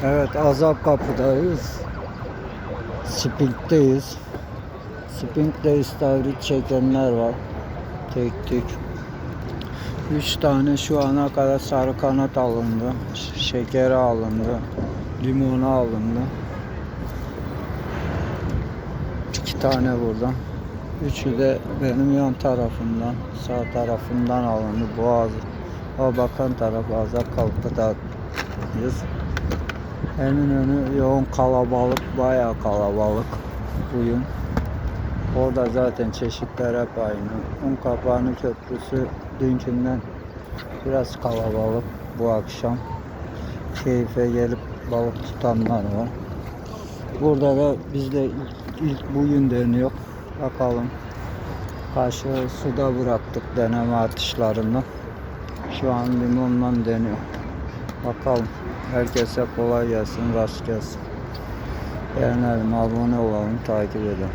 Evet, Azap Kapı'dayız. Sping'deyiz. Sping'de istavrit çekenler var. Tek tek. 3 tane şu ana kadar sarı kanat alındı. Şekeri alındı. Limonu alındı. 2 tane buradan. Üçü de benim yan tarafımdan, sağ tarafımdan alındı. Boğaz. O bakan taraf Azap Kapı'dayız. Eminönü yoğun kalabalık, bayağı kalabalık bugün. Orada zaten çeşitler hep aynı. Unkapanı Köprüsü dünkünden biraz kalabalık bu akşam. Keyfe gelip balık tutanlar var. Burada da bizde ilk bugün deniyor. Bakalım. Kaşığı suda bıraktık deneme atışlarında. Şu an limonla deniyor. Bakalım. Herkese kolay gelsin, rast gelsin. Beğenelim, abone olalım, takip edelim.